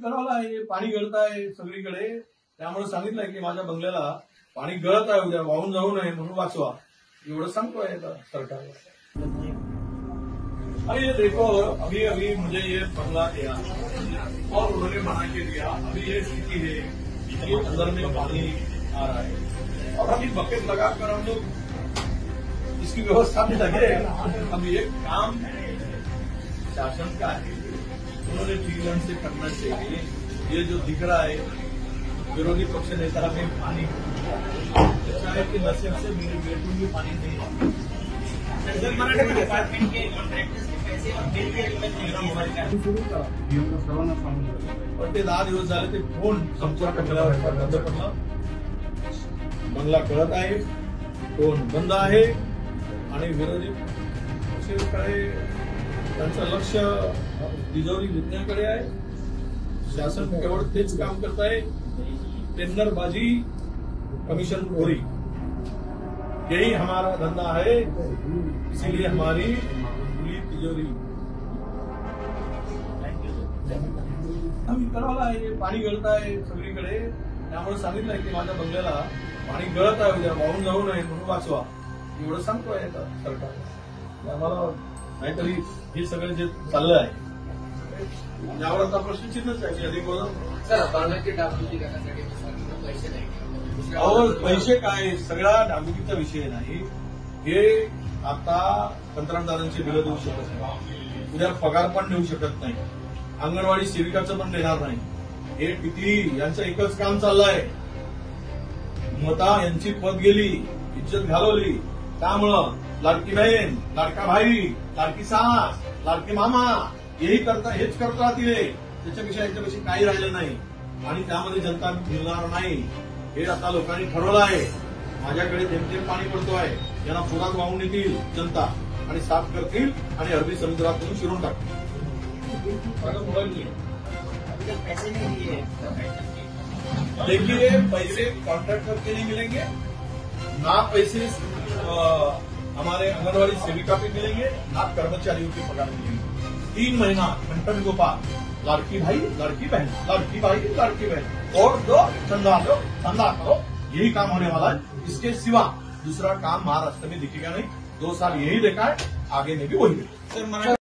करावं आहे, पाणी गळत आहे सगळीकडे. त्यामुळे सांगितलंय की माझ्या बंगल्याला पाणी गळत आहे, उद्या वाहून जाऊ नये म्हणून वाचवा, एवढं सांगतोय सरकार. अरे ये देखो, अभी अभी मुझे ये बंगला दिया और उन्होंने मना के दिया. अभी ये स्थिति है कि अंदर में पानी आ रहा है और अभी बकेट लगाकर हम लोग इसकी व्यवस्था में लगे. अब ये काम शासन का है, उन्होंने ठीक ढंग से करना चाहिए. ये जो दिख रहा है विरोधी पक्ष नेता में पानी अच्छा है कि नशे से मेरे बेटू में पानी नहीं है. डिपार्टमेंट के कॉन्ट्रैक्टर्स के पैसे और बिल के सर्वांना सांगितलं, पण ते 10 दिवस झाले ते फोन संपर्क केल्यावर बंद पडला. बंगला कळत आहे, फोन बंद आहे आणि विरोधी पक्षाकडे त्यांचं लक्ष तिजोरी विकण्याकडे आहे. शासन केवळ तेच काम करत आहे, टेंडरबाजी, कमीशन खोरी, यही हमारा धंधा है. इसीलिए हमारी खुली तिजोरी. आम्ही करावं आहे, पाणी गळत आहे सगळीकडे. त्यामुळे सांगितलंय की माझ्या बंगल्याला पाणी गळत आहे, उद्या वाहून जाऊ नये म्हणून वाचवा, एवढं सांगतोय सरकार. आम्हाला नाहीतरी हे सगळं जे चाललं आहे यावर आता प्रश्नचिन्हच आहे की अधिक सर पाण्याची डागडुजी करण्यासाठी पैसे नाही. अहो पैसे काय, सगळा डागडुजीचा विषय नाही. हे आता कंत्राटदारांची बिलं देऊ शकत नाही, उद्या पगार पण देऊ शकत नाही, अंगणवाडी सेविकाचं पण देणार नाही. हे किती यांचं एकच काम चाललंय, मता यांची पद गेली, इज्जत घालवली. त्यामुळं लाडकी बहीण, लाडका भाई, लाडकी सास, लाडके मामा हेच करत राहतील. त्याच्यापेक्षा याच्यापेक्षा काही राहिलं नाही आणि त्यामध्ये जनता मिळणार नाही. हे आता लोकांनी ठरवलं आहे. माझ्याकडे थेंब पाणी पडतो आहे, यांना पुरात वाहून येतील जनता आणि साफ करतील आणि अरबी समुद्रातून शिरून टाकतील. देखिए पैसे कॉन्ट्रैक्टर के नहीं मिलेंगे ना, पैसे हमारे आंगनवाड़ी सेविका पे मिलेंगे ना, कर्मचारियों की पगार मिलेंगे. 3 महीना घंटन गोपाल, लड़की भाई लड़की बहन, लड़की भाई लड़की बहन, और दो धंधा करो, यही काम होने वाला है. इसके सिवा दूसरा काम महाराष्ट्र में दिखेगा नहीं. 2 साल यही देखा है, आगे में भी वही.